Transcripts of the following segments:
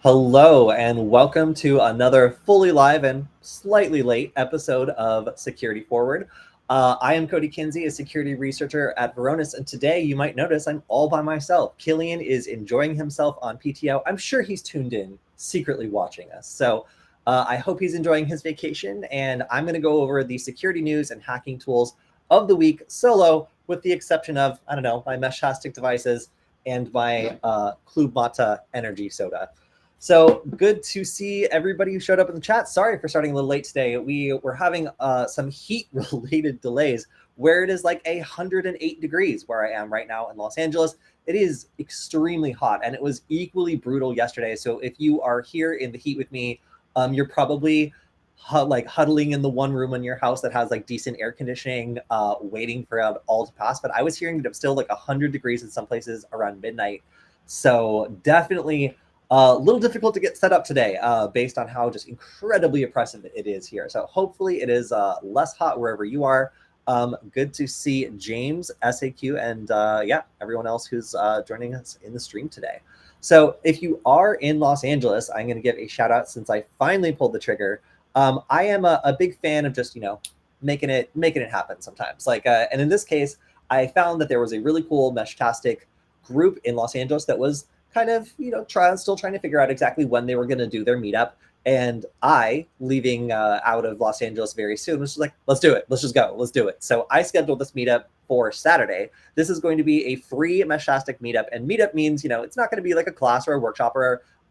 Hello and welcome to another fully live and slightly late episode of Security Forward. I am Kody Kinzie, a security researcher at Varonis, and today you might notice I'm all by myself. Killian is enjoying himself on PTO. I'm sure he's tuned in, secretly watching us. So I hope he's enjoying his vacation, and I'm going to go over the security news and hacking tools of the week solo, with the exception of, I don't know, my Meshtastic devices and my Club Mata energy soda. So good to see everybody who showed up in the chat. Sorry for starting a little late today. We were having some heat-related delays where it is like 108 degrees where I am right now in Los Angeles. It is extremely hot, and it was equally brutal yesterday. So if you are here in the heat with me, you're probably huddling in the one room in your house that has like decent air conditioning, waiting for it all to pass. But I was hearing that it was still like 100 degrees in some places around midnight. So definitely a little difficult to get set up today based on how just incredibly oppressive it is here. So hopefully it is less hot wherever you are. Good to see James, SAQ, and yeah, everyone else who's joining us in the stream today. So if you are in Los Angeles, I'm going to give a shout out since I finally pulled the trigger. I am a big fan of just, making it happen sometimes. And in this case, I found that there was a really cool Meshtastic group in Los Angeles that was kind of, still trying to figure out exactly when they were going to do their meetup. And I, leaving out of Los Angeles very soon, was just like, let's do it. Let's just go. Let's do it. So I scheduled this meetup for Saturday. This is going to be a free Meshtastic meetup. And meetup means, it's not going to be like a class or a workshop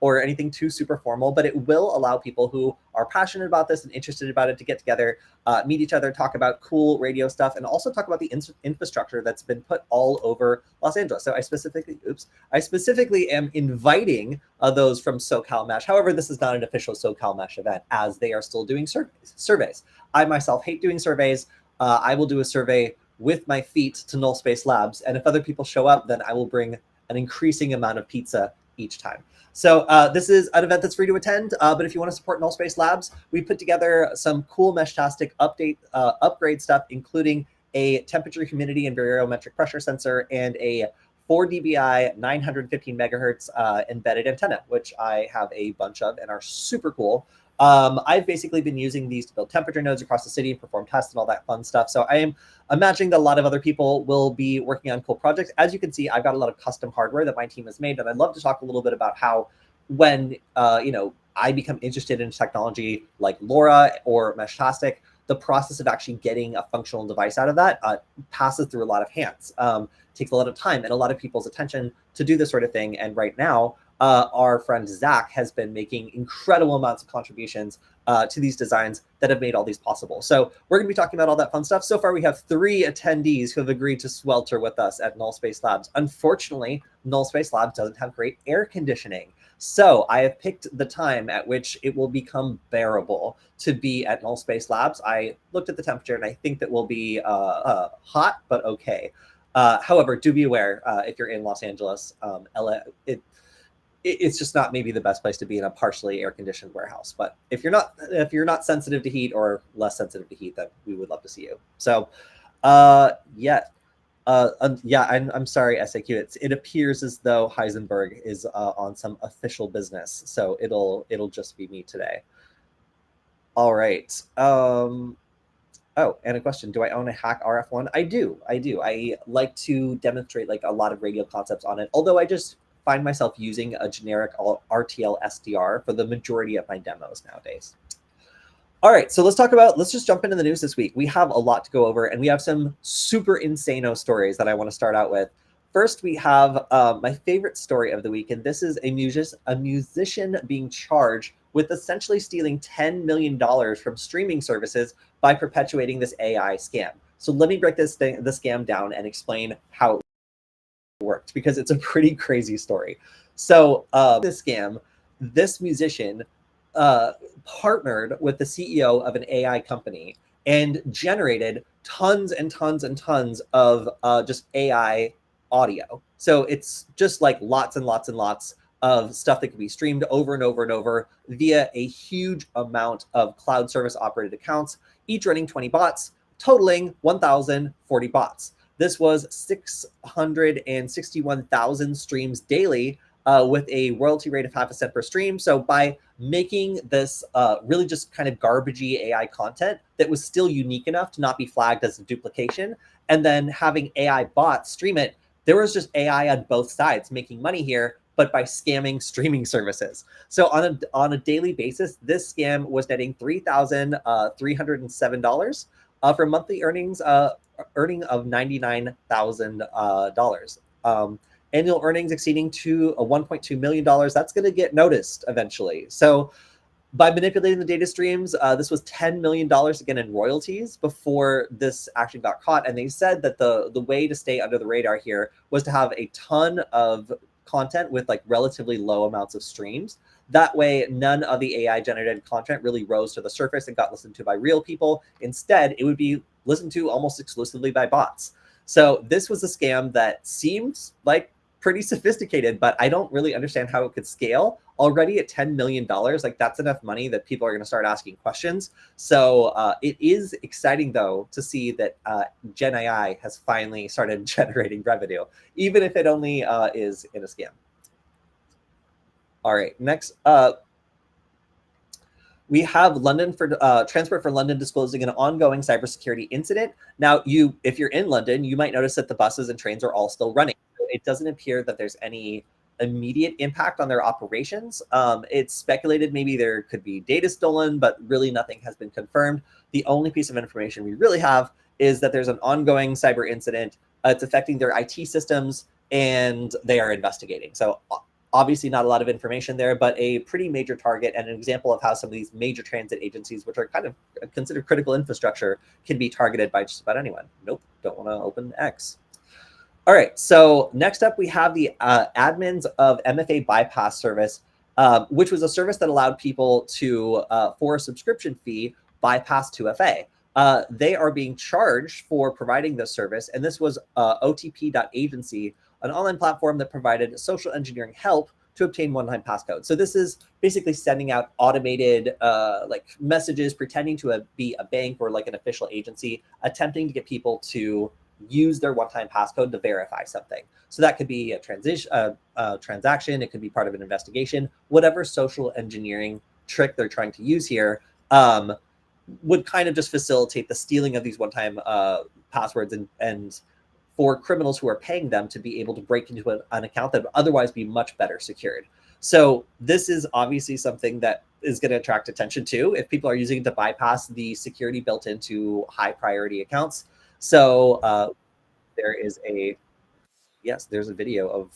or anything too super formal, but it will allow people who are passionate about this and interested about it to get together, meet each other, talk about cool radio stuff, and also talk about the infrastructure that's been put all over Los Angeles. So I specifically am inviting those from SoCal Mesh. However, this is not an official SoCal Mesh event, as they are still doing surveys. I myself hate doing surveys. I will do a survey with my feet to Null Space Labs, and if other people show up, then I will bring an increasing amount of pizza each time. So this is an event that's free to attend, but if you want to support Null Space Labs, we put together some cool Meshtastic upgrade stuff, including a temperature, humidity, and barometric pressure sensor, and a 4 dBi 915 megahertz embedded antenna, which I have a bunch of and are super cool. I've basically been using these to build temperature nodes across the city, perform tests, and all that fun stuff. So I am imagining that a lot of other people will be working on cool projects. As you can see, I've got a lot of custom hardware that my team has made, and I'd love to talk a little bit about how when I become interested in technology like LoRa or Meshtastic, the process of actually getting a functional device out of that passes through a lot of hands, takes a lot of time and a lot of people's attention to do this sort of thing. And right now, our friend Zach has been making incredible amounts of contributions to these designs that have made all these possible. So we're going to be talking about all that fun stuff. So far, we have 3 attendees who have agreed to swelter with us at Null Space Labs. Unfortunately, Null Space Labs doesn't have great air conditioning. So I have picked the time at which it will become bearable to be at Null Space Labs. I looked at the temperature, and I think that will be hot, but okay. However, do be aware if you're in Los Angeles, it's just not maybe the best place to be in a partially air-conditioned warehouse. But if you're not sensitive to heat or less sensitive to heat, then we would love to see you. So, yeah. I'm sorry, SAQ. It appears as though Heisenberg is on some official business, so it'll just be me today. All right. Oh, and a question: do I own a Hack RF1? I do. I like to demonstrate like a lot of radio concepts on it. Although I just find myself using a generic RTL SDR for the majority of my demos nowadays. All right, so let's just jump into the news this week. We have a lot to go over, and we have some super insano stories that I want to start out with. First, we have my favorite story of the week, and this is a musician being charged with essentially stealing $10 million from streaming services by perpetuating this AI scam. So let me break the scam down and explain how it worked, because it's a pretty crazy story. So this scam, this musician partnered with the CEO of an AI company and generated tons and tons and tons of just AI audio. So it's just like lots and lots and lots of stuff that can be streamed over and over and over via a huge amount of cloud service operated accounts, each running 20 bots, totaling 1,040 bots. This was 661,000 streams daily with a royalty rate of 0.5 cent per stream. So by making this really just kind of garbagey AI content that was still unique enough to not be flagged as a duplication, and then having AI bots stream it, there was just AI on both sides making money here, but by scamming streaming services. So on a daily basis, this scam was netting $3,307 for monthly earnings, earning of $99,000. Annual earnings exceeding to $1.2 million. That's going to get noticed eventually. So by manipulating the data streams, this was $10 million again in royalties before this actually got caught. And they said that the way to stay under the radar here was to have a ton of content with like relatively low amounts of streams. That way, none of the AI generated content really rose to the surface and got listened to by real people. Instead, it would be listened to almost exclusively by bots. So this was a scam that seemed like pretty sophisticated, but I don't really understand how it could scale. Already at $10 million, like that's enough money that people are going to start asking questions. So it is exciting, though, to see that Gen AI has finally started generating revenue, even if it only is in a scam. All right, next, we have London for Transport for London disclosing an ongoing cybersecurity incident. Now, if you're in London, you might notice that the buses and trains are all still running. It doesn't appear that there's any immediate impact on their operations. It's speculated maybe there could be data stolen, but really nothing has been confirmed. The only piece of information we really have is that there's an ongoing cyber incident. It's affecting their IT systems, and they are investigating. So obviously not a lot of information there, but a pretty major target and an example of how some of these major transit agencies, which are kind of considered critical infrastructure, can be targeted by just about anyone. Nope, don't want to open X. All right, so next up we have the admins of MFA Bypass service, which was a service that allowed people to, for a subscription fee, bypass 2FA. They are being charged for providing this service, and this was OTP.agency, an online platform that provided social engineering help to obtain one-time passcode. So this is basically sending out automated like messages, pretending to be a bank or like an official agency, attempting to get people to use their one-time passcode to verify something. So that could be a transaction, it could be part of an investigation, whatever social engineering trick they're trying to use here would kind of just facilitate the stealing of these one-time passwords and for criminals who are paying them to be able to break into an account that would otherwise be much better secured. So this is obviously something that is going to attract attention too, if people are using it to bypass the security built into high priority accounts. So there's a video of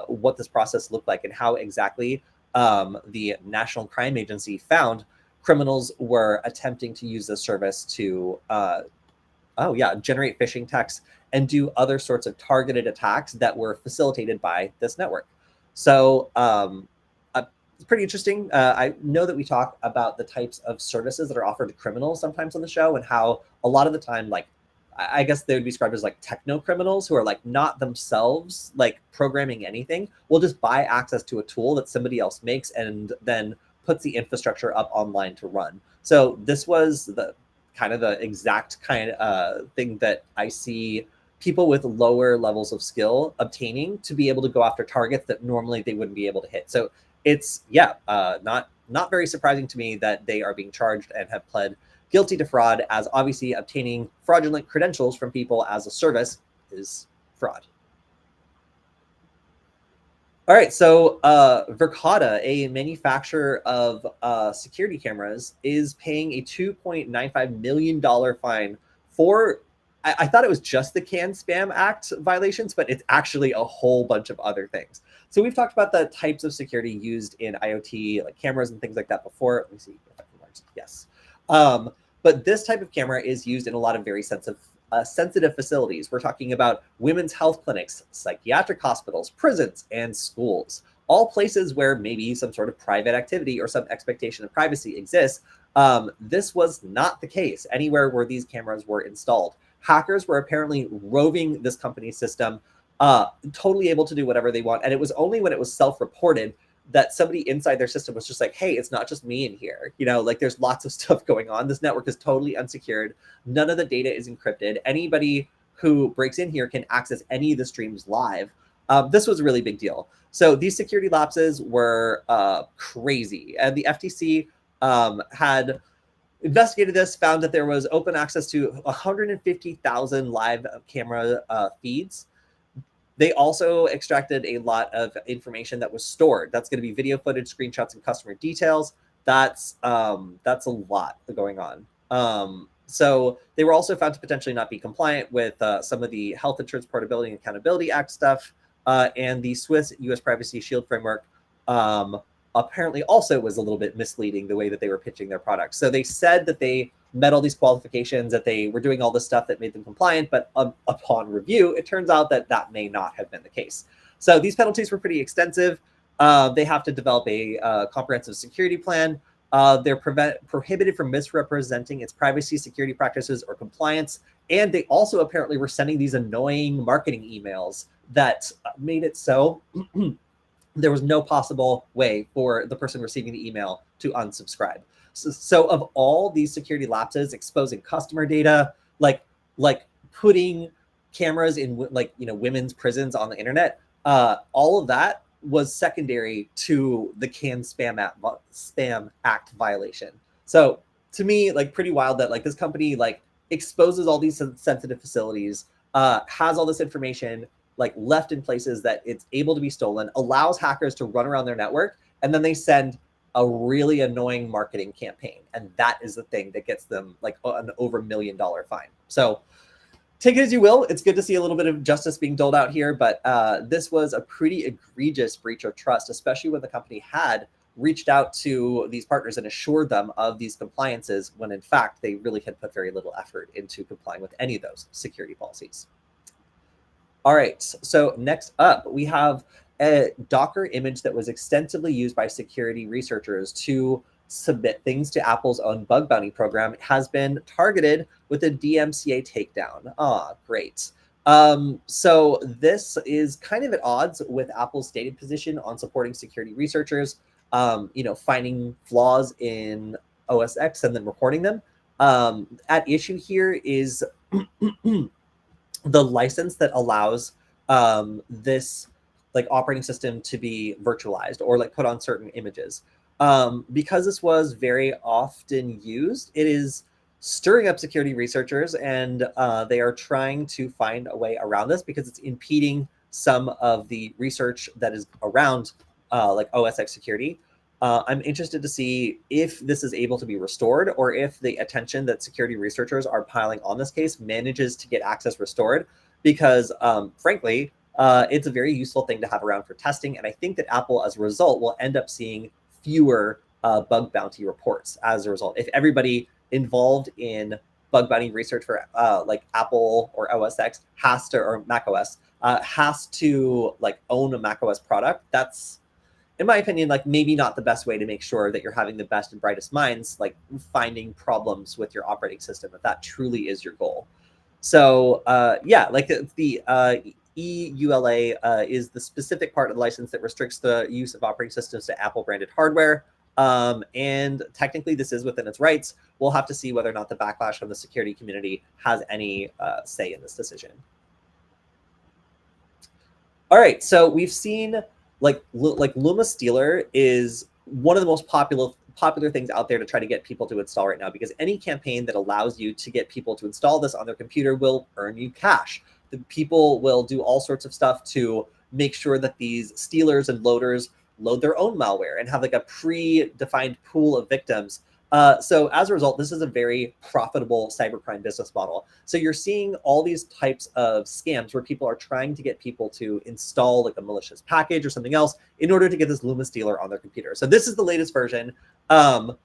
what this process looked like and how exactly the National Crime Agency found criminals were attempting to use this service to generate phishing texts and do other sorts of targeted attacks that were facilitated by this network. So it's pretty interesting. I know that we talk about the types of services that are offered to criminals sometimes on the show, and how a lot of the time, like, I guess they would be described as like techno criminals who are like not themselves like programming anything, will just buy access to a tool that somebody else makes and then puts the infrastructure up online to run. So this was the kind of the exact kind of thing that I see people with lower levels of skill obtaining to be able to go after targets that normally they wouldn't be able to hit. So it's not very surprising to me that they are being charged and have pled guilty to fraud, as obviously obtaining fraudulent credentials from people as a service is fraud. All right, so Verata, a manufacturer of security cameras, is paying a $2.95 million fine for, I thought it was just the CAN Spam Act violations, but it's actually a whole bunch of other things. So we've talked about the types of security used in IoT, like cameras and things like that before. Let me see if I can mark. Yes. But this type of camera is used in a lot of very sensitive facilities. We're talking about women's health clinics, psychiatric hospitals, prisons, and schools. All places where maybe some sort of private activity or some expectation of privacy exists. This was not the case anywhere where these cameras were installed. Hackers were apparently roving this company's system, totally able to do whatever they want. And it was only when it was self-reported that somebody inside their system was just like, hey, it's not just me in here. You know, like there's lots of stuff going on. This network is totally unsecured. None of the data is encrypted. Anybody who breaks in here can access any of the streams live. This was a really big deal. So these security lapses were crazy, and the FTC had investigated this, found that there was open access to 150,000 live camera feeds. They also extracted a lot of information that was stored. That's going to be video footage, screenshots, and customer details. That's a lot going on. So they were also found to potentially not be compliant with some of the Health Insurance Portability and Accountability Act stuff, and the Swiss U.S. Privacy Shield framework apparently also was a little bit misleading the way that they were pitching their products. So they said that they met all these qualifications, that they were doing all this stuff that made them compliant, but upon review, it turns out that that may not have been the case. So these penalties were pretty extensive. They have to develop a comprehensive security plan. They're prohibited from misrepresenting its privacy, security practices, or compliance. And they also apparently were sending these annoying marketing emails that made it so there was no possible way for the person receiving the email to unsubscribe. So of all these security lapses, exposing customer data, like putting cameras in women's prisons on the internet, all of that was secondary to the Spam Act violation. So to me, pretty wild that this company exposes all these sensitive facilities, has all this information left in places that it's able to be stolen, allows hackers to run around their network, and then they send a really annoying marketing campaign. And that is the thing that gets them an over $1 million fine. So take it as you will. It's good to see a little bit of justice being doled out here, but this was a pretty egregious breach of trust, especially when the company had reached out to these partners and assured them of these compliances when in fact they really had put very little effort into complying with any of those security policies. All right, so next up, we have a Docker image that was extensively used by security researchers to submit things to Apple's own bug bounty program. It has been targeted with a DMCA takedown. Great. So this is kind of at odds with Apple's stated position on supporting security researchers, finding flaws in OS X and then reporting them. At issue here is the license that allows this operating system to be virtualized or put on certain images. Because this was very often used, it is stirring up security researchers, and they are trying to find a way around this because it's impeding some of the research that is around OS X security. I'm interested to see if this is able to be restored, or if the attention that security researchers are piling on this case manages to get access restored, because frankly, it's a very useful thing to have around for testing. And I think that Apple, as a result, will end up seeing fewer bug bounty reports as a result. If everybody involved in bug bounty research for Apple or OS X has to, or macOS, has to own a macOS product, that's, in my opinion, maybe not the best way to make sure that you're having the best and brightest minds, finding problems with your operating system, if that truly is your goal. So yeah, the EULA is the specific part of the license that restricts the use of operating systems to Apple branded hardware. And technically this is within its rights. We'll have to see whether or not the backlash from the security community has any say in this decision. All right, so we've seen Luma Steeler is one of the most popular things out there to try to get people to install right now, because any campaign that allows you to get people to install this on their computer will earn you cash. The people will do all sorts of stuff to make sure that these stealers and loaders load their own malware and have a pre-defined pool of victims. So as a result, this is a very profitable cybercrime business model. So you're seeing all these types of scams where people are trying to get people to install a malicious package or something else in order to get this Luma Steeler on their computer. So this is the latest version. On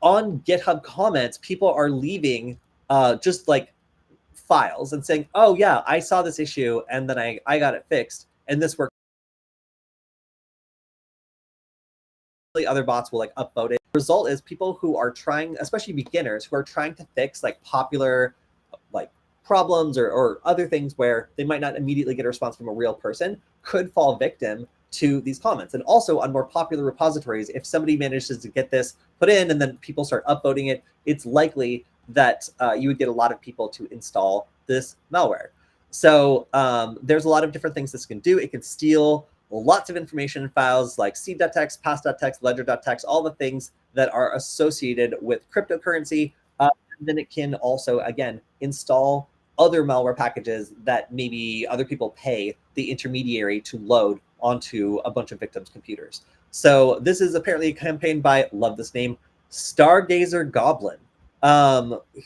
GitHub comments, people are leaving just files and saying, oh yeah, I saw this issue and then I got it fixed and this worked. Other bots will upvote it. The result is people who are trying, especially beginners, who are trying to fix popular problems or other things where they might not immediately get a response from a real person, could fall victim to these comments. And also on more popular repositories, if somebody manages to get this put in and then people start upvoting it, it's likely that you would get a lot of people to install this malware. So there's a lot of different things this can do. It can steal lots of information in files like seed.txt, pass.txt, ledger.txt, all the things that are associated with cryptocurrency. And then it can also, again, install other malware packages that maybe other people pay the intermediary to load onto a bunch of victims' computers. So this is apparently a campaign by, love this name, Stargazer Goblin,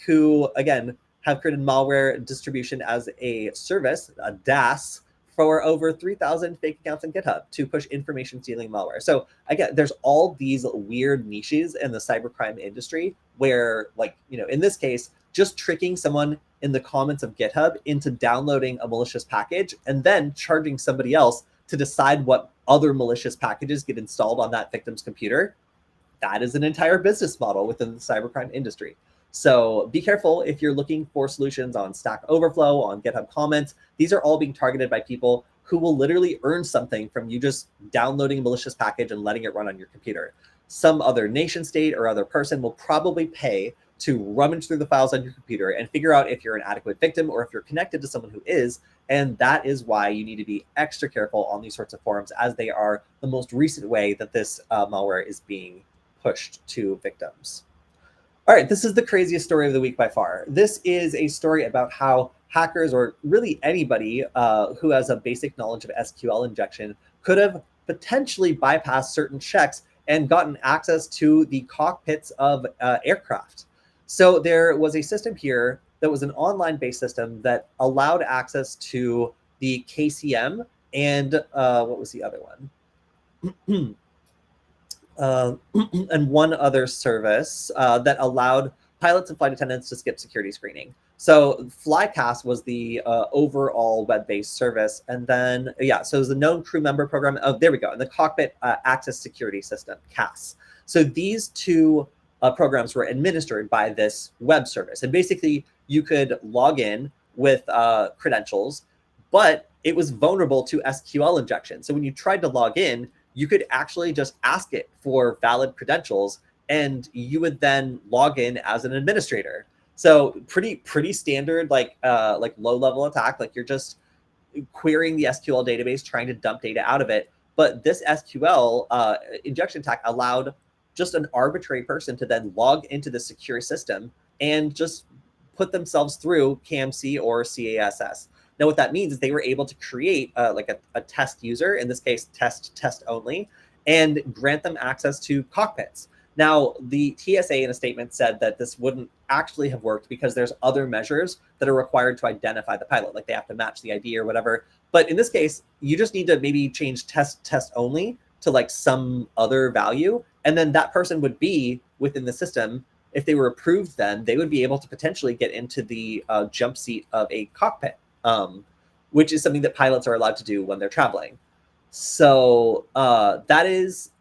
who, again, have created malware distribution as a service, a DAS, for over 3,000 fake accounts on GitHub to push information stealing malware. So again, there's all these weird niches in the cybercrime industry where, like, in this case, just tricking someone in the comments of GitHub into downloading a malicious package and then charging somebody else to decide what other malicious packages get installed on that victim's computer. That is an entire business model within the cybercrime industry. So be careful if you're looking for solutions on Stack Overflow, on GitHub comments. These are all being targeted by people who will literally earn something from you just downloading a malicious package and letting it run on your computer. Some other nation state or other person will probably pay to rummage through the files on your computer and figure out if you're an adequate victim or if you're connected to someone who is. And that is why you need to be extra careful on these sorts of forums, as they are the most recent way that this malware is being pushed to victims. All right, this is the craziest story of the week by far. This is a story about how hackers, or really anybody who has a basic knowledge of SQL injection, could have potentially bypassed certain checks and gotten access to the cockpits of aircraft. So there was a system here that was an online-based system that allowed access to the KCM and what was the other one? And one other service that allowed pilots and flight attendants to skip security screening. So Flycast was the overall web-based service. And then, so it was the known crew member program. Oh, there we go. And the cockpit access security system, CAS. So these two programs were administered by this web service. And basically, you could log in with credentials, but it was vulnerable to SQL injection. So when you tried to log in, you could actually just ask it for valid credentials, and you would then log in as an administrator. So pretty standard, like low level attack. Like you're just querying the SQL database, trying to dump data out of it. But this SQL injection attack allowed just an arbitrary person to then log into the secure system and just put themselves through KMC or CASS. Now, what that means is they were able to create like a test user, in this case, test only, and grant them access to cockpits. Now, the TSA in a statement said that this wouldn't actually have worked because there's other measures that are required to identify the pilot, like they have to match the ID or whatever. But in this case, you just need to maybe change test only to like some other value, and then that person would be within the system. If they were approved, then they would be able to potentially get into the jump seat of a cockpit. Which is something that pilots are allowed to do when they're traveling. So that is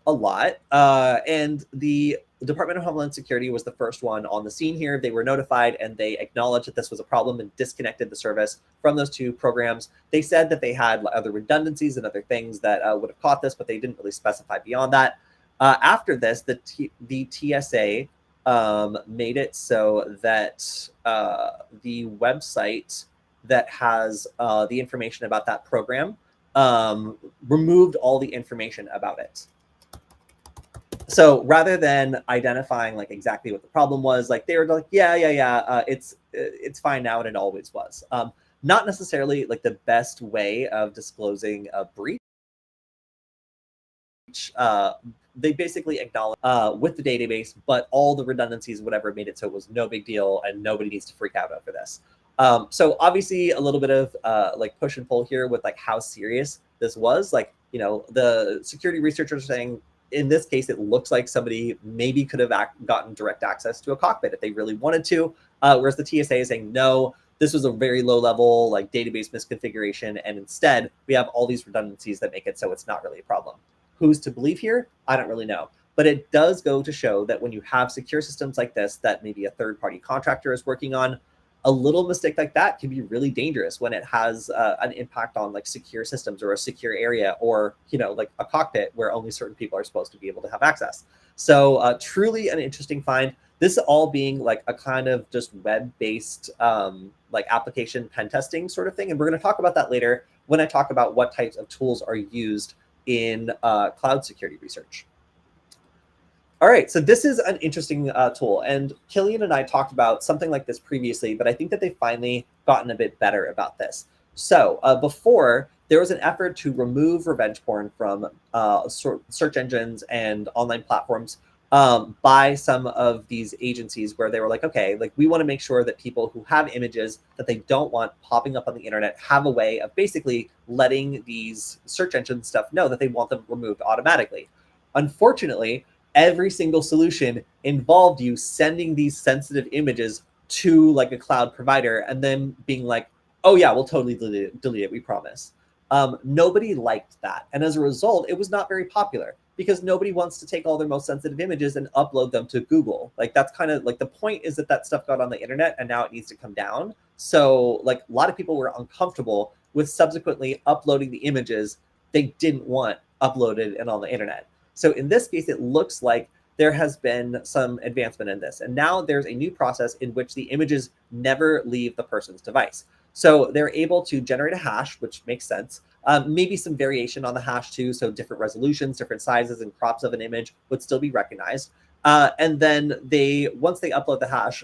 a lot. And the Department of Homeland Security was the first one on the scene here. They were notified and they acknowledged that this was a problem and disconnected the service from those two programs. They said that they had other redundancies and other things that would have caught this, but they didn't really specify beyond that. After this, the TSA made it so that the website that has the information about that program removed all the information about it. So rather than identifying like exactly what the problem was, like they were like, it's fine now and it always was. Not necessarily like the best way of disclosing a breach. They basically acknowledge with the database, but all the redundancies, whatever, made it so it was no big deal and nobody needs to freak out over this. So obviously a little bit of like push and pull here with like how serious this was. Like, the security researchers are saying, in this case, it looks like somebody maybe could have gotten direct access to a cockpit if they really wanted to, whereas the TSA is saying, no, this was a very low level like database misconfiguration, and instead we have all these redundancies that make it so it's not really a problem. Who's to believe here? I don't really know. But it does go to show that when you have secure systems like this that maybe a third-party contractor is working on, a little mistake like that can be really dangerous when it has an impact on like secure systems or a secure area, or like a cockpit where only certain people are supposed to be able to have access. So truly an interesting find. This all being like a kind of just web-based like application pen testing sort of thing, and we're going to talk about that later when I talk about what types of tools are used in cloud security research. All right, so this is an interesting tool, and Killian and I talked about something like this previously, but I think that they've finally gotten a bit better about this. So before, there was an effort to remove revenge porn from search engines and online platforms by some of these agencies, where they were like, okay, like we want to make sure that people who have images that they don't want popping up on the internet have a way of basically letting these search engine stuff know that they want them removed automatically. Unfortunately, every single solution involved you sending these sensitive images to like a cloud provider and then being like, oh yeah, we'll totally delete it, we promise. Nobody liked that. And as a result, it was not very popular because nobody wants to take all their most sensitive images and upload them to Google. Like that's kind of like the point, is that that stuff got on the internet and now it needs to come down. So like a lot of people were uncomfortable with subsequently uploading the images they didn't want uploaded and on the internet. So in this case, it looks like there has been some advancement in this. And now there's a new process in which the images never leave the person's device. So they're able to generate a hash, which makes sense. Maybe some variation on the hash too. So different resolutions, different sizes and crops of an image would still be recognized. And then once they upload the hash,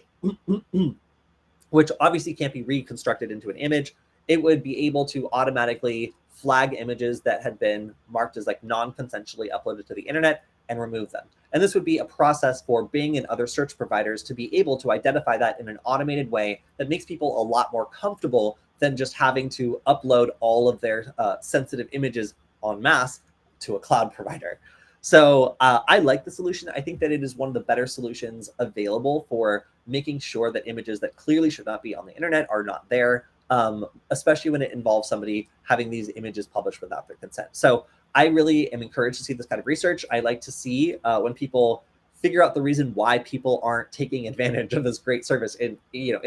which obviously can't be reconstructed into an image, it would be able to automatically flag images that had been marked as like non-consensually uploaded to the internet and remove them. And this would be a process for Bing and other search providers to be able to identify that in an automated way that makes people a lot more comfortable than just having to upload all of their sensitive images en masse to a cloud provider. So I like the solution. I think that it is one of the better solutions available for making sure that images that clearly should not be on the internet are not there, especially when it involves somebody having these images published without their consent. So I really am encouraged to see this kind of research. I like to see when people figure out the reason why people aren't taking advantage of this great service. In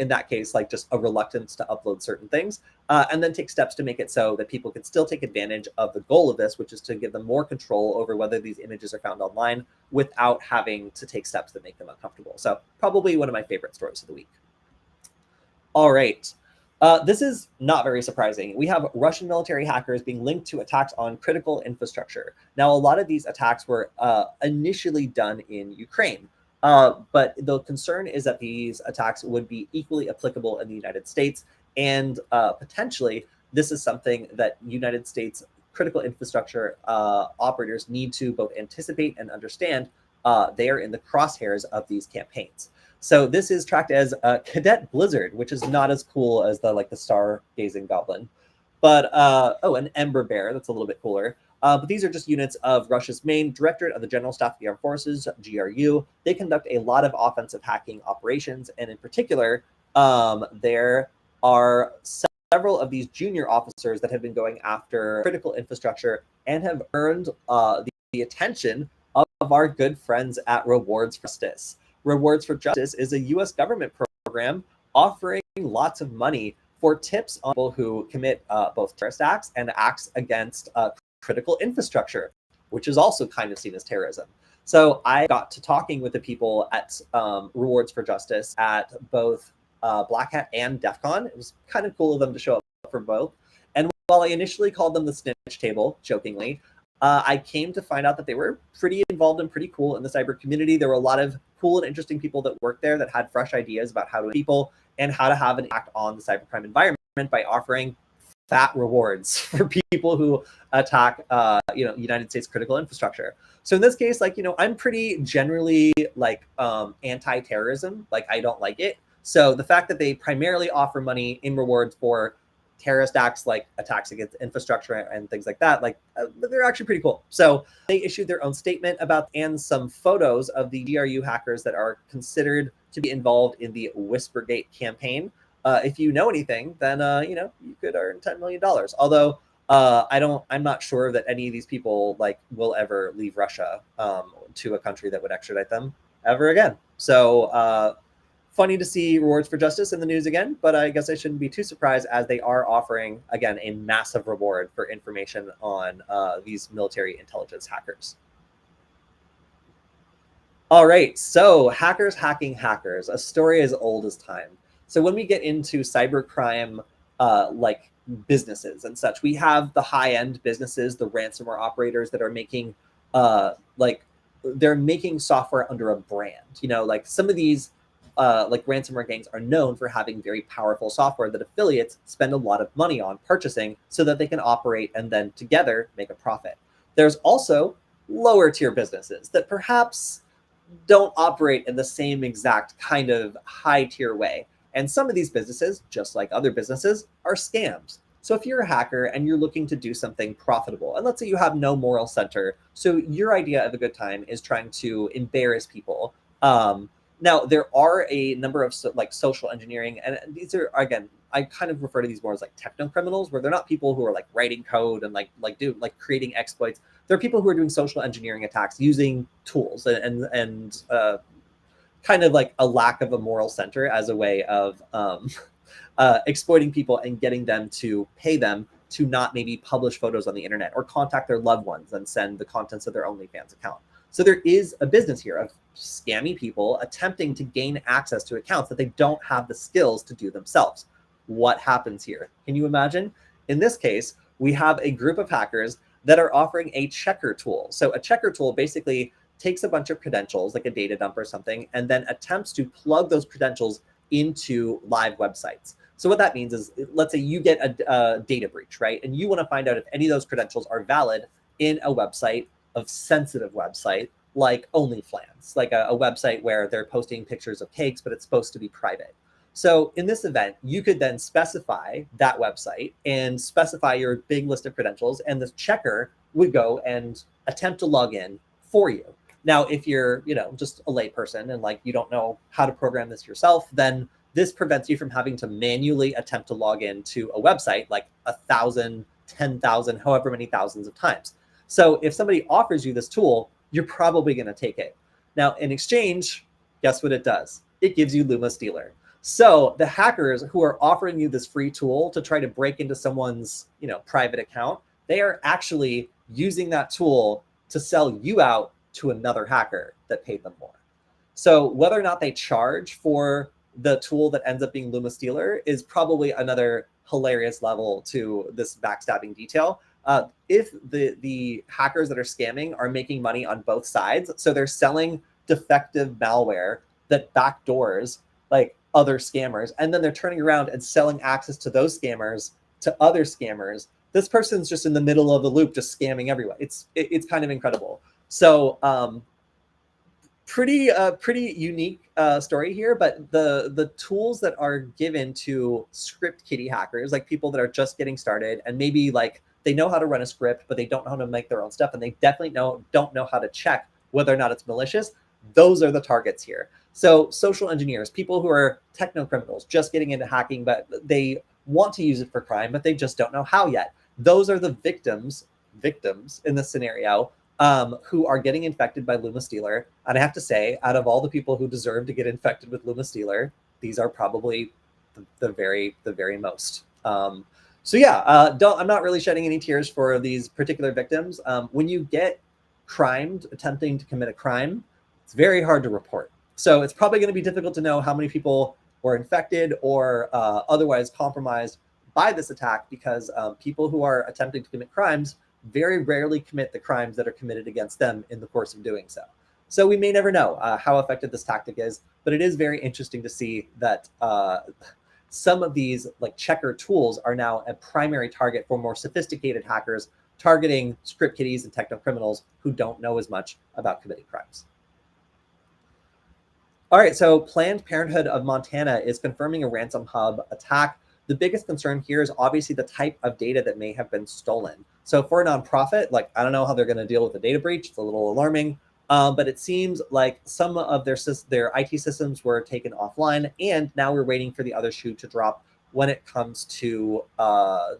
that case, like just a reluctance to upload certain things, and then take steps to make it so that people can still take advantage of the goal of this, which is to give them more control over whether these images are found online without having to take steps that make them uncomfortable. So probably one of my favorite stories of the week. All right. This is not very surprising. We have Russian military hackers being linked to attacks on critical infrastructure. Now, a lot of these attacks were initially done in Ukraine, but the concern is that these attacks would be equally applicable in the United States, and potentially this is something that United States critical infrastructure operators need to both anticipate and understand. They are in the crosshairs of these campaigns. So this is tracked as Cadet Blizzard, which is not as cool as the star-gazing goblin. But, an Ember Bear, that's a little bit cooler. But these are just units of Russia's main Directorate of the General Staff of the Armed Forces, GRU. They conduct a lot of offensive hacking operations. And in particular, there are several of these junior officers that have been going after critical infrastructure and have earned the attention of our good friends at Rewards for Justice. Rewards for Justice is a U.S. government program offering lots of money for tips on people who commit both terrorist acts and acts against critical infrastructure, which is also kind of seen as terrorism. So I got to talking with the people at Rewards for Justice at both Black Hat and DEF CON. It was kind of cool of them to show up for both. And while I initially called them the snitch table, jokingly, I came to find out that they were pretty involved and pretty cool in the cyber community. There were a lot of cool and interesting people that worked there that had fresh ideas about how to people and how to have an impact on the cybercrime environment by offering fat rewards for people who attack, United States critical infrastructure. So in this case, I'm pretty generally anti-terrorism. I don't like it. So the fact that they primarily offer money in rewards for terrorist acts like attacks against infrastructure and things like that, they're actually pretty cool. So they issued their own statement about and some photos of the GRU hackers that are considered to be involved in the Whispergate campaign. If you know anything, then you could earn $10 million. Although I'm not sure that any of these people will ever leave Russia to a country that would extradite them ever again. So Funny to see rewards for justice in the news again, but I guess I shouldn't be too surprised as they are offering, again, a massive reward for information on these military intelligence hackers. All right, so hackers hacking hackers, a story as old as time. So when we get into cybercrime, like businesses and such, we have the high-end businesses, the ransomware operators that are making, like they're making software under a brand. You know, like some of these, like ransomware gangs are known for having very powerful software that affiliates spend a lot of money on purchasing so that they can operate and then together make a profit. There's also lower tier businesses that perhaps don't operate in the same exact kind of high tier way. And some of these businesses, just like other businesses, are scams. So if you're a hacker and you're looking to do something profitable, and let's say you have no moral center, so your idea of a good time is trying to embarrass people. Now, there are a number of like social engineering, and these are, again, I kind of refer to these more as like techno criminals, where they're not people who are like writing code and like creating exploits. There are people who are doing social engineering attacks using tools and kind of like a lack of a moral center as a way of exploiting people and getting them to pay them to not maybe publish photos on the internet or contact their loved ones and send the contents of their OnlyFans account. So there is a business here of scammy people attempting to gain access to accounts that they don't have the skills to do themselves. What happens here? Can you imagine? In this case, we have a group of hackers that are offering a checker tool. So a checker tool basically takes a bunch of credentials, like a data dump or something, and then attempts to plug those credentials into live websites. So what that means is, let's say you get a data breach, right? And you want to find out if any of those credentials are valid in a website, of sensitive website, like OnlyFans, like a website where they're posting pictures of cakes, but it's supposed to be private. So in this event, you could then specify that website and specify your big list of credentials, and the checker would go and attempt to log in for you. Now, if you're, just a layperson and like you don't know how to program this yourself, then this prevents you from having to manually attempt to log into a website like 1,000, 10,000, however many thousands of times. So if somebody offers you this tool, you're probably going to take it. Now, in exchange, guess what it does? It gives you Luma Steeler. So the hackers who are offering you this free tool to try to break into someone's, private account, they are actually using that tool to sell you out to another hacker that paid them more. So whether or not they charge for the tool that ends up being Luma Steeler is probably another hilarious level to this backstabbing detail. If the hackers that are scamming are making money on both sides, so they're selling defective malware that backdoors like other scammers, and then they're turning around and selling access to those scammers to other scammers, this person's just in the middle of the loop, just scamming everyone. It's kind of incredible. So pretty unique story here, but the tools that are given to script kiddie hackers, like people that are just getting started and maybe like they know how to run a script, but they don't know how to make their own stuff, and they definitely don't know how to check whether or not it's malicious. Those are the targets here. So social engineers, people who are techno criminals, just getting into hacking, but they want to use it for crime, but they just don't know how yet. Those are the victims in this scenario, who are getting infected by Luma Steeler. And I have to say, out of all the people who deserve to get infected with Luma Steeler, these are probably the very most. So yeah, I'm not really shedding any tears for these particular victims. When you get crimed attempting to commit a crime, it's very hard to report. So it's probably going to be difficult to know how many people were infected or otherwise compromised by this attack, because people who are attempting to commit crimes very rarely commit the crimes that are committed against them in the course of doing so. So we may never know how effective this tactic is, but it is very interesting to see that some of these like checker tools are now a primary target for more sophisticated hackers targeting script kiddies and techno criminals who don't know as much about committing crimes. All right, so Planned Parenthood of Montana is confirming a ransom hub attack. The biggest concern here is obviously the type of data that may have been stolen. So for a nonprofit, like I don't know how they're going to deal with a data breach. It's a little alarming, but it seems like some of their IT systems were taken offline, and now we're waiting for the other shoe to drop when it comes to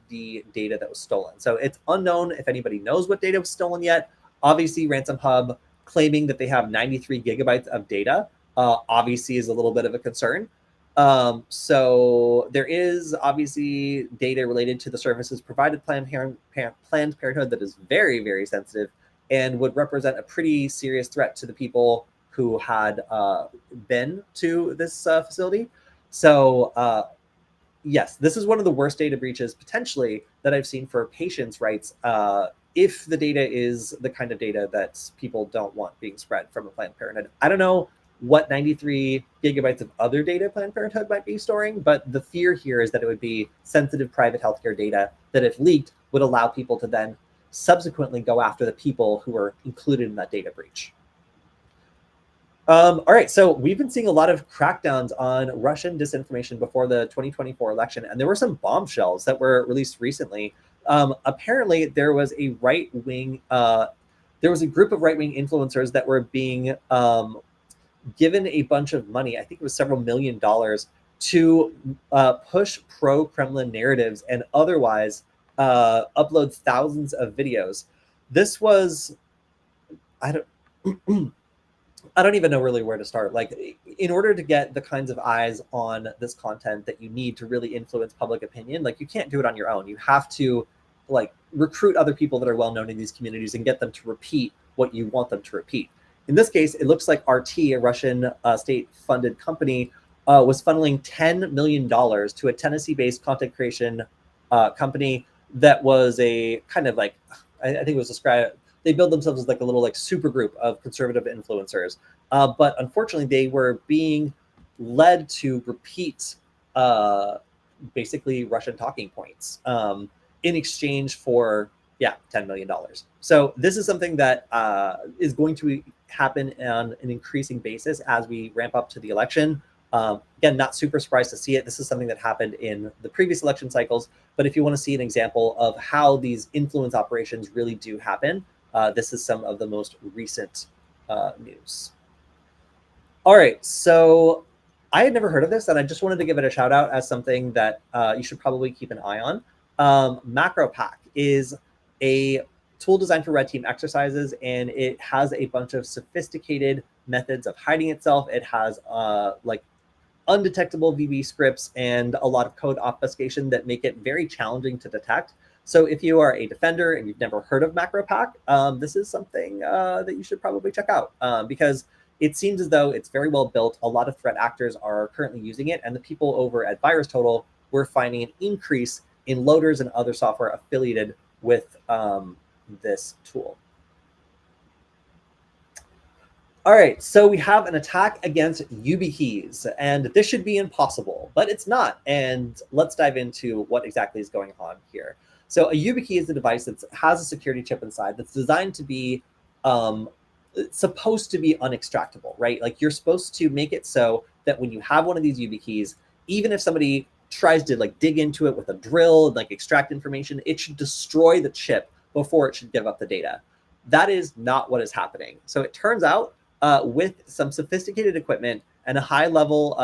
the data that was stolen. So it's unknown if anybody knows what data was stolen yet. Obviously, Ransom Hub claiming that they have 93 gigabytes of data. obviously is a little bit of a concern. So there is obviously data related to the services provided Planned Parenthood that is very, very sensitive and would represent a pretty serious threat to the people who had been to this facility. So yes, this is one of the worst data breaches potentially that I've seen for patients' rights. If the data is the kind of data that people don't want being spread from a Planned Parenthood. I don't know what 93 gigabytes of other data Planned Parenthood might be storing, but the fear here is that it would be sensitive private healthcare data that, if leaked, would allow people to then subsequently go after the people who were included in that data breach. All right, so we've been seeing a lot of crackdowns on Russian disinformation before the 2024 election, and there were some bombshells that were released recently. Apparently, there was a right-wing, there was a group of right-wing influencers that were being given a bunch of money. I think it was several $1 million to push pro-Kremlin narratives and otherwise upload thousands of videos. This was, I don't even know really where to start. Like, in order to get the kinds of eyes on this content that you need to really influence public opinion, like, you can't do it on your own. You have to like recruit other people that are well known in these communities and get them to repeat what you want them to repeat. In this case, it looks like RT, a Russian state-funded company, was funneling $10 million to a Tennessee-based content creation company that was a kind of like, I think it was described, they build themselves as like a little like super group of conservative influencers. But unfortunately, they were being led to repeat basically Russian talking points in exchange for, $10 million. So this is something that is going to happen on an increasing basis as we ramp up to the election. Again, not super surprised to see it. This is something that happened in the previous election cycles. But if you want to see an example of how these influence operations really do happen, this is some of the most recent news. All right, so I had never heard of this, and I just wanted to give it a shout out as something that you should probably keep an eye on. Macropack is a tool designed for red team exercises, and it has a bunch of sophisticated methods of hiding itself. It has like undetectable VB scripts and a lot of code obfuscation that make it very challenging to detect. So if you are a defender and you've never heard of Macropack, this is something that you should probably check out because it seems as though it's very well built. A lot of threat actors are currently using it, and the people over at VirusTotal were finding an increase in loaders and other software affiliated with this tool. All right, so we have an attack against Yubi Keys, and this should be impossible, but it's not. And let's dive into what exactly is going on here. So a Yubi Key is a device that has a security chip inside that's designed to be supposed to be unextractable, right? Like, you're supposed to make it so that when you have one of these Yubi Keys, even if somebody tries to like dig into it with a drill and like extract information, it should destroy the chip before it should give up the data. That is not what is happening. So it turns out with some sophisticated equipment and a high level,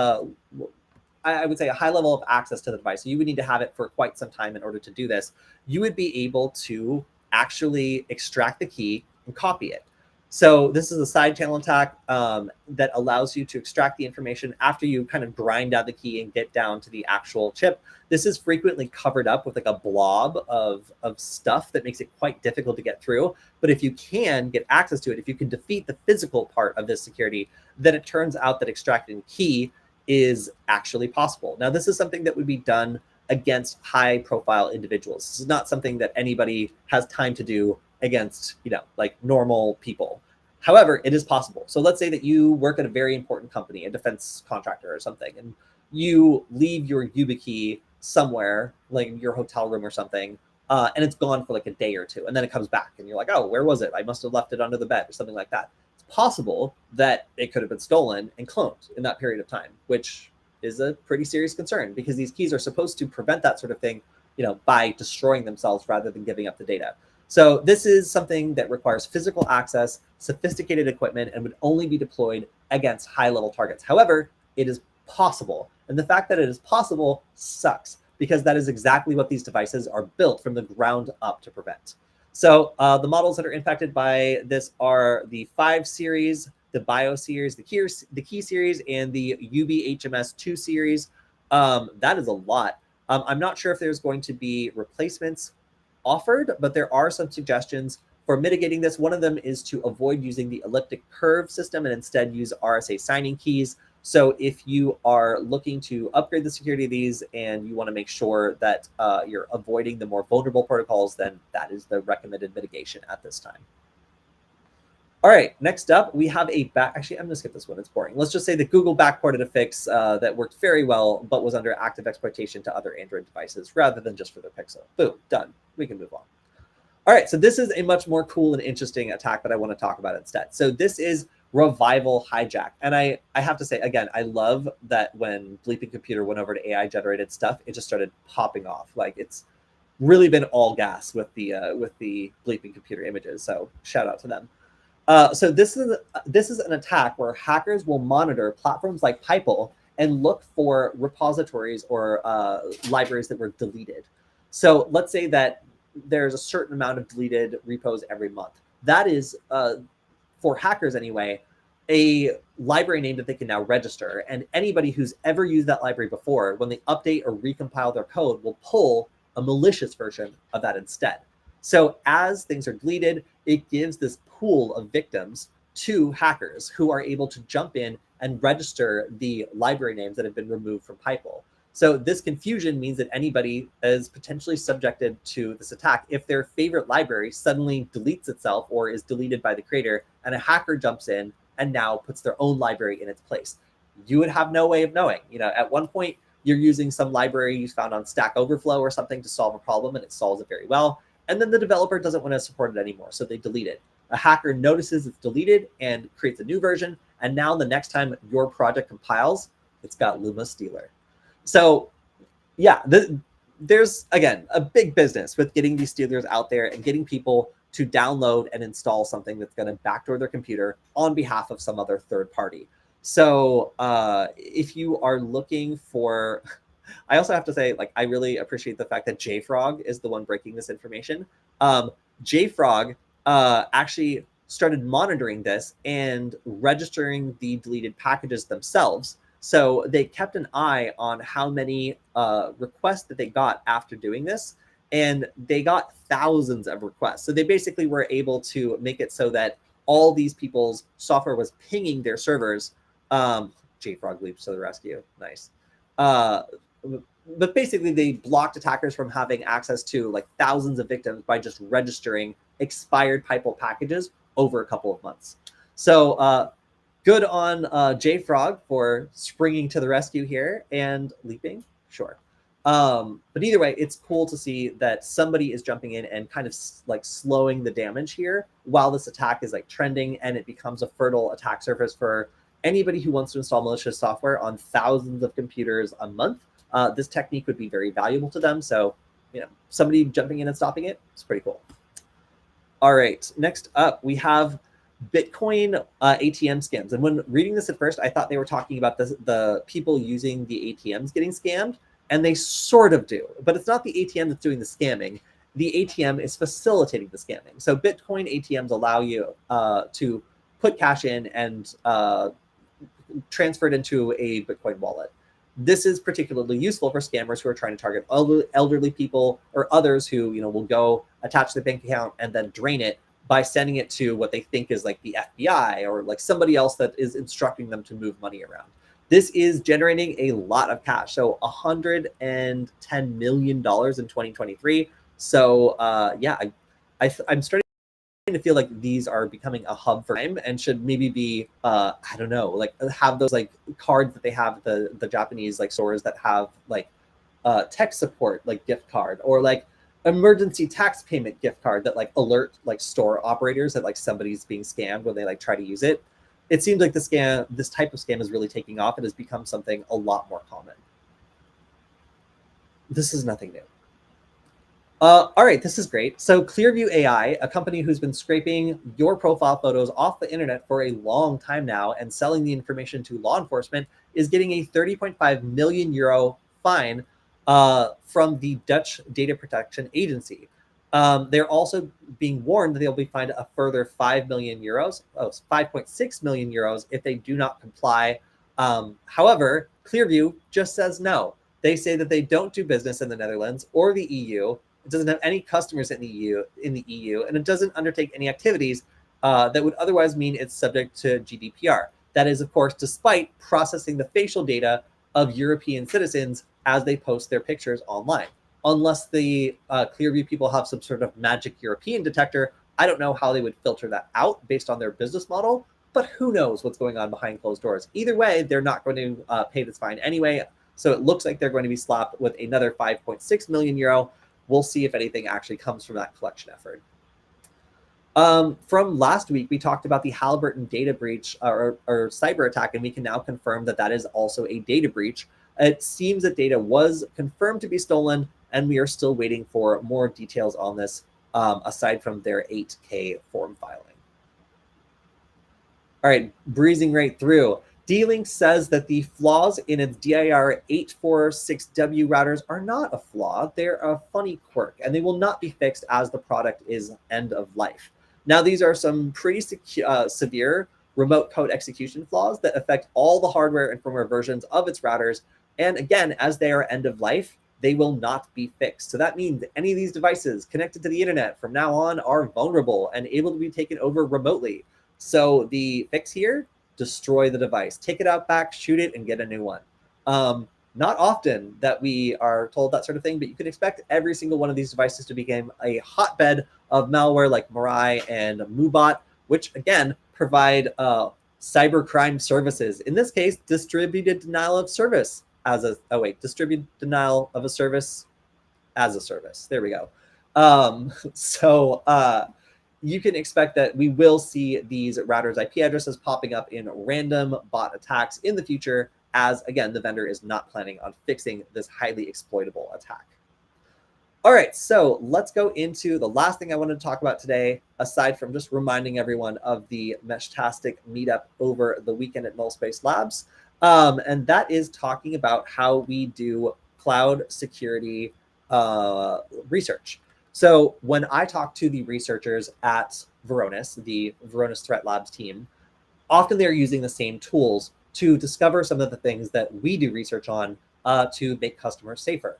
I would say a high level of access to the device, so you would need to have it for quite some time in order to do this, you would be able to actually extract the key and copy it. So this is a side channel attack that allows you to extract the information after you kind of grind out the key and get down to the actual chip. This is frequently covered up with like a blob of stuff that makes it quite difficult to get through. But if you can get access to it, if you can defeat the physical part of this security, then it turns out that extracting key is actually possible. Now, this is something that would be done against high profile individuals. This is not something that anybody has time to do against, like normal people. However, it is possible. So let's say that you work at a very important company, a defense contractor or something, and you leave your Yubi Key somewhere, like your hotel room or something, and it's gone for like a day or two, and then it comes back, and you're like, oh, where was it? I must have left it under the bed or something like that. It's possible that it could have been stolen and cloned in that period of time, which is a pretty serious concern because these keys are supposed to prevent that sort of thing, by destroying themselves rather than giving up the data. So this is something that requires physical access, sophisticated equipment, and would only be deployed against high-level targets. However, it is possible. And the fact that it is possible sucks because that is exactly what these devices are built from the ground up to prevent. So the models that are impacted by this are the 5 series, the Bio series, the Key series, and the Yubi HMS 2 series. That is a lot. I'm not sure if there's going to be replacements offered, but there are some suggestions for mitigating this. One of them is to avoid using the elliptic curve system and instead use RSA signing keys. So if you are looking to upgrade the security of these and you want to make sure that you're avoiding the more vulnerable protocols, then that is the recommended mitigation at this time. All right, next up, we have actually, I'm gonna skip this one, it's boring. Let's just say that Google backported a fix that worked very well, but was under active exploitation to other Android devices rather than just for their Pixel. Boom, done, we can move on. All right, so this is a much more cool and interesting attack that I wanna talk about instead. So this is Revival Hijack. And I have to say, again, I love that when Bleeping Computer went over to AI generated stuff, it just started popping off. Like it's really been all gas with the Bleeping Computer images. So shout out to them. So this is an attack where hackers will monitor platforms like Pipel and look for repositories or libraries that were deleted. So let's say that there's a certain amount of deleted repos every month. That is, for hackers anyway, a library name that they can now register. And anybody who's ever used that library before, when they update or recompile their code, will pull a malicious version of that instead. So as things are deleted, it gives this pool of victims to hackers who are able to jump in and register the library names that have been removed from Pipel. So this confusion means that anybody is potentially subjected to this attack if their favorite library suddenly deletes itself or is deleted by the creator, and a hacker jumps in and now puts their own library in its place. You would have no way of knowing. You know, at one point, you're using some library you found on Stack Overflow or something to solve a problem, and it solves it very well. And then the developer doesn't want to support it anymore, so they delete it. A hacker notices it's deleted and creates a new version, and now the next time your project compiles, it's got Luma Steeler. So yeah, there's, again, a big business with getting these stealers out there and getting people to download and install something that's going to backdoor their computer on behalf of some other third party. So if you are looking for... I also have to say, like, I really appreciate the fact that JFrog is the one breaking this information. JFrog actually started monitoring this and registering the deleted packages themselves. So they kept an eye on how many requests that they got after doing this, and they got thousands of requests. So they basically were able to make it so that all these people's software was pinging their servers. JFrog leaps to the rescue, nice. But basically they blocked attackers from having access to like thousands of victims by just registering expired Pipel packages over a couple of months. So good on JFrog for springing to the rescue here and leaping, sure. But either way, it's cool to see that somebody is jumping in and kind of like slowing the damage here while this attack is like trending, and it becomes a fertile attack surface for anybody who wants to install malicious software on thousands of computers a month. This technique would be very valuable to them. So, you know, somebody jumping in and stopping it, it's pretty cool. All right, next up, we have Bitcoin ATM scams. And when reading this at first, I thought they were talking about the people using the ATMs getting scammed, and they sort of do. But it's not the ATM that's doing the scamming. The ATM is facilitating the scamming. So Bitcoin ATMs allow you to put cash in and transfer it into a Bitcoin wallet. This is particularly useful for scammers who are trying to target elderly people or others who, you know, will go attach their bank account and then drain it by sending it to what they think is like the FBI or like somebody else that is instructing them to move money around. This is generating a lot of cash. So $110 million in 2023. So yeah, I'm starting to feel like these are becoming a hub for crime and should maybe be I don't know, like have those like cards that they have the Japanese like stores that have like tech support like gift card, or like emergency tax payment gift card that like alert like store operators that like somebody's being scammed when they like try to use it. It seems like this type of scam is really taking off and has become something a lot more common. This is nothing new. All right, this is great. So Clearview AI, a company who's been scraping your profile photos off the internet for a long time now and selling the information to law enforcement, is getting a 30.5 million euro fine from the Dutch Data Protection Agency. They're also being warned that they'll be fined a further 5 million euros, 5.6 million euros if they do not comply. However, Clearview just says no. They say that they don't do business in the Netherlands or the EU. It doesn't have any customers in the EU, and it doesn't undertake any activities that would otherwise mean it's subject to GDPR. That is, of course, despite processing the facial data of European citizens as they post their pictures online. Unless the Clearview people have some sort of magic European detector, I don't know how they would filter that out based on their business model, but who knows what's going on behind closed doors. Either way, they're not going to pay this fine anyway. So it looks like they're going to be slapped with another 5.6 million euro. We'll see if anything actually comes from that collection effort. From last week, we talked about the Halberton data breach or cyber attack, and we can now confirm that that is also a data breach. It seems that data was confirmed to be stolen, and we are still waiting for more details on this, aside from their 8K form filing. All right, breezing right through. D-Link says that the flaws in its DIR 846W routers are not a flaw. They're a funny quirk, and they will not be fixed as the product is end of life. Now, these are some pretty severe remote code execution flaws that affect all the hardware and firmware versions of its routers. And again, as they are end of life, they will not be fixed. So that means that any of these devices connected to the internet from now on are vulnerable and able to be taken over remotely. So the fix here, destroy the device, take it out back, shoot it, and get a new one. Not often that we are told that sort of thing, but you can expect every single one of these devices to become a hotbed of malware like Mirai and Mubot, which again provide cybercrime services. In this case, distributed denial of service as a distributed denial of a service as a service. There we go. You can expect that we will see these routers' IP addresses popping up in random bot attacks in the future, as again, the vendor is not planning on fixing this highly exploitable attack. All right, so let's go into the last thing I wanted to talk about today, aside from just reminding everyone of the Meshtastic meetup over the weekend at Nullspace Labs. And that is talking about how we do cloud security research. So when I talk to the researchers at Varonis, the Varonis Threat Labs team, often they're using the same tools to discover some of the things that we do research on to make customers safer.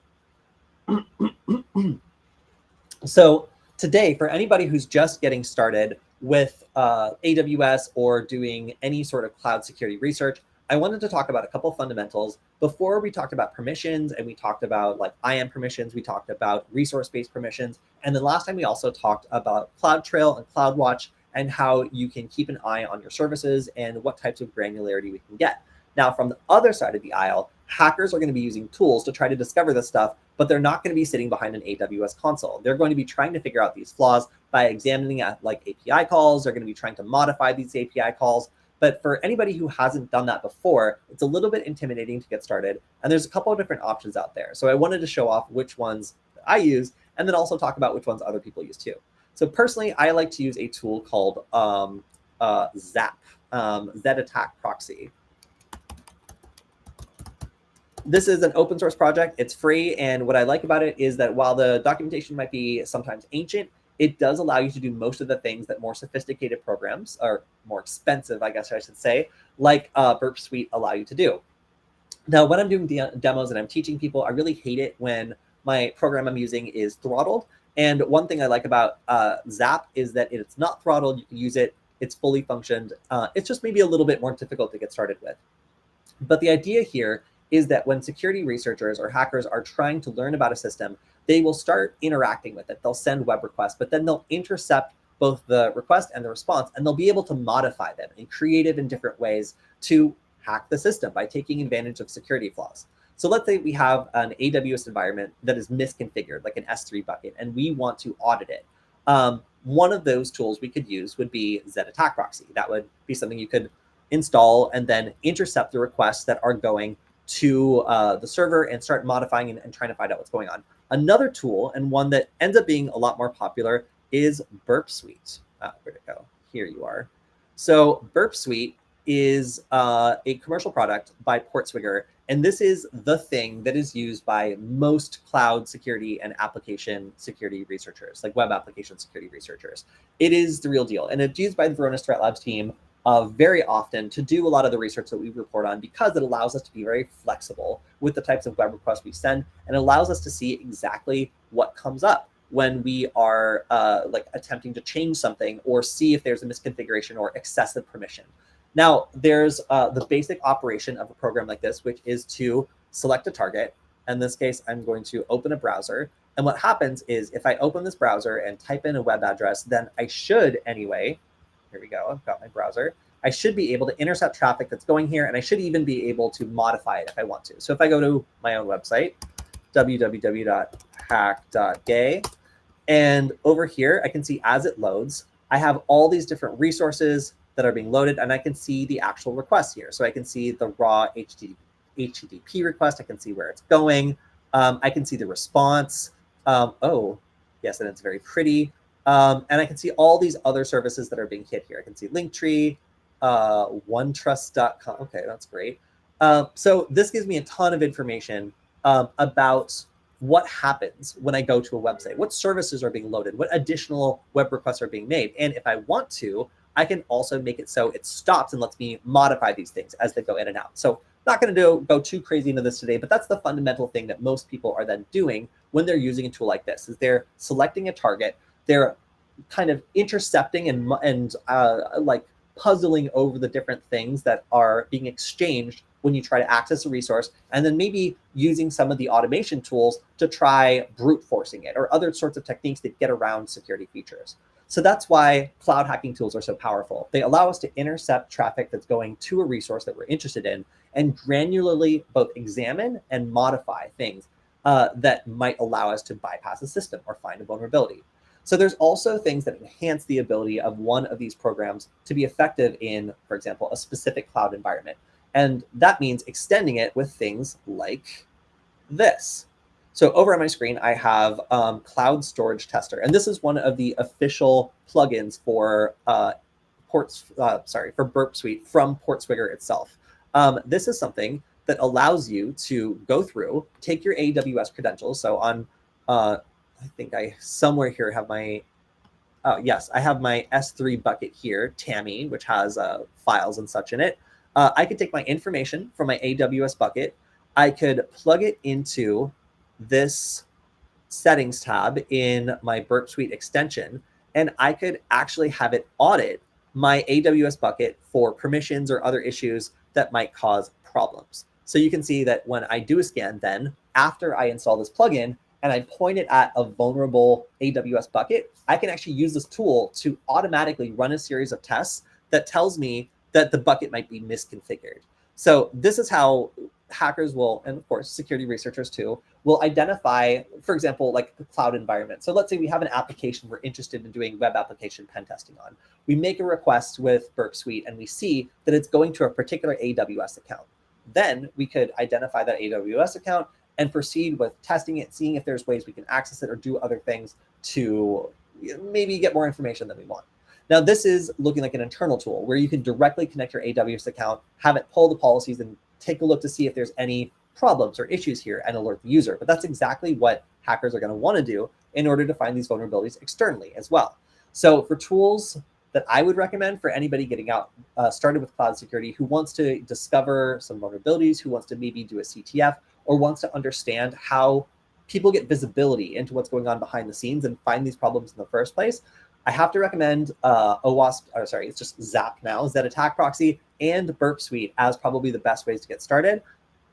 So today, for anybody who's just getting started with AWS or doing any sort of cloud security research, I wanted to talk about a couple fundamentals. Before we talked about permissions and we talked about like IAM permissions, we talked about resource-based permissions. And then last time we also talked about CloudTrail and CloudWatch and how you can keep an eye on your services and what types of granularity we can get. Now, from the other side of the aisle, hackers are going to be using tools to try to discover this stuff, but they're not going to be sitting behind an AWS console. They're going to be trying to figure out these flaws by examining like API calls. They're going to be trying to modify these API calls. But for anybody who hasn't done that before, it's a little bit intimidating to get started. And there's a couple of different options out there. So I wanted to show off which ones I use and then also talk about which ones other people use too. So personally, I like to use a tool called ZAP, Z-Attack Proxy. This is an open source project. It's free. And what I like about it is that while the documentation might be sometimes ancient, it does allow you to do most of the things that more sophisticated programs, or more expensive, I guess I should say, like Burp Suite allow you to do. Now, when I'm doing demos and I'm teaching people, I really hate it when my program I'm using is throttled. And one thing I like about ZAP is that it's not throttled. You can use it. It's fully functioned. It's just maybe a little bit more difficult to get started with. But the idea here is that when security researchers or hackers are trying to learn about a system, they will start interacting with it. They'll send web requests, but then they'll intercept both the request and the response, and they'll be able to modify them in creative and different ways to hack the system by taking advantage of security flaws. So let's say we have an AWS environment that is misconfigured, like an S3 bucket, and we want to audit it. One of those tools we could use would be Z-Attack Proxy. That would be something you could install and then intercept the requests that are going to the server and start modifying and trying to find out what's going on. Another tool, and one that ends up being a lot more popular, is Burp Suite. Where'd it go? Here you are. So Burp Suite is a commercial product by Portswigger, And this is the thing that is used by most cloud security and application security researchers, like web application security researchers. It is the real deal. And it's used by the Varonis Threat Labs team very often to do a lot of the research that we report on, because it allows us to be very flexible with the types of web requests we send, and allows us to see exactly what comes up when we are like attempting to change something or see if there's a misconfiguration or excessive permission. Now, there's the basic operation of a program like this, which is to select a target. In this case, I'm going to open a browser. And what happens is if I open this browser and type in a web address, then I should anyway, here we go, I've got my browser. I should be able to intercept traffic that's going here, and I should even be able to modify it if I want to. So if I go to my own website, www.hack.gay, and over here, I can see as it loads, I have all these different resources that are being loaded, and I can see the actual requests here. So I can see the raw HTTP request. I can see where it's going. I can see the response. Oh, yes, and it's very pretty. And I can see all these other services that are being hit here. I can see Linktree, OneTrust.com. Okay, that's great. So this gives me a ton of information about what happens when I go to a website, what services are being loaded, what additional web requests are being made. And if I want to, I can also make it so it stops and lets me modify these things as they go in and out. So not going to go too crazy into this today, but that's the fundamental thing that most people are then doing when they're using a tool like this, is they're selecting a target, they're kind of intercepting and like puzzling over the different things that are being exchanged when you try to access a resource, and then maybe using some of the automation tools to try brute forcing it or other sorts of techniques that get around security features. So that's why cloud hacking tools are so powerful. They allow us to intercept traffic that's going to a resource that we're interested in, and granularly both examine and modify things that might allow us to bypass a system or find a vulnerability. So there's also things that enhance the ability of one of these programs to be effective in, for example, a specific cloud environment. And that means extending it with things like this. So over on my screen, I have Cloud Storage Tester. And this is one of the official plugins for for Burp Suite from Portswigger itself. This is something that allows you to go through, take your AWS credentials. So on, I think I somewhere here have my, yes, I have my S3 bucket here, Tammy, which has files and such in it. I could take my information from my AWS bucket. I could plug it into this settings tab in my Burp Suite extension, and I could actually have it audit my AWS bucket for permissions or other issues that might cause problems. So you can see that when I do a scan, then after I install this plugin and I point it at a vulnerable AWS bucket, I can actually use this tool to automatically run a series of tests that tells me that the bucket might be misconfigured. So this is how hackers will, and of course, security researchers too, will identify, for example, like the cloud environment. So let's say we have an application we're interested in doing web application pen testing on. We make a request with Burp Suite and we see that it's going to a particular AWS account. Then we could identify that AWS account and proceed with testing it, seeing if there's ways we can access it or do other things to maybe get more information than we want. Now, this is looking like an internal tool where you can directly connect your AWS account, have it pull the policies and take a look to see if there's any problems or issues here and alert the user. But that's exactly what hackers are going to want to do in order to find these vulnerabilities externally as well. So for tools that I would recommend for anybody getting out started with cloud security, who wants to discover some vulnerabilities, who wants to maybe do a CTF, or wants to understand how people get visibility into what's going on behind the scenes and find these problems in the first place, I have to recommend it's just Zap now, Zed Attack Proxy, and Burp Suite as probably the best ways to get started.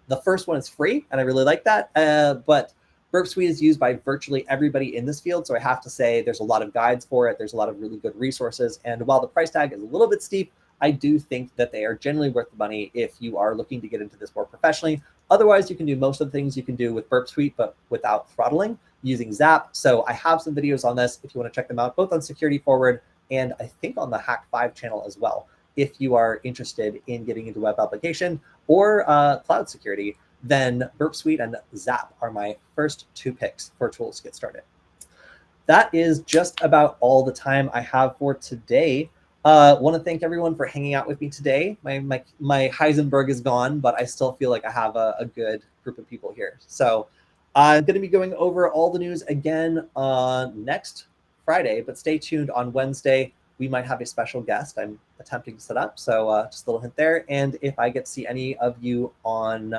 The first one is free, and I really like that, but Burp Suite is used by virtually everybody in this field, so I have to say there's a lot of guides for it, there's a lot of really good resources, and while the price tag is a little bit steep, I do think that they are generally worth the money if you are looking to get into this more professionally. Otherwise, you can do most of the things you can do with Burp Suite, but without throttling, using Zap. So I have some videos on this if you want to check them out, both on Security Forward and I think on the Hack 5 channel as well. If you are interested in getting into web application or cloud security, then Burp Suite and Zap are my first two picks for tools to get started. That is just about all the time I have for today. Want to thank everyone for hanging out with me today. My Heisenberg is gone, but I still feel like I have a good group of people here. So I'm going to be going over all the news again next Friday, but stay tuned on Wednesday. We might have a special guest I'm attempting to set up. So just a little hint there. And if I get to see any of you on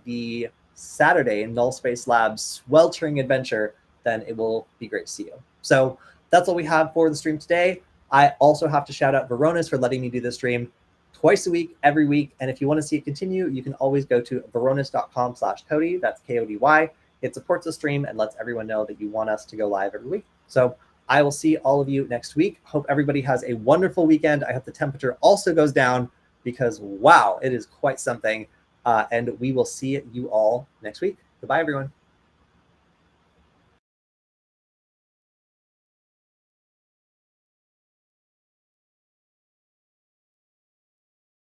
the Saturday Null Space Labs sweltering adventure, then it will be great to see you. So that's all we have for the stream today. I also have to shout out Varonis for letting me do this stream twice a week, every week. And if you want to see it continue, you can always go to varonis.com/Kody. That's Kody. It supports the stream and lets everyone know that you want us to go live every week. So I will see all of you next week. Hope everybody has a wonderful weekend. I hope the temperature also goes down because, wow, it is quite something. And we will see you all next week. Goodbye, everyone.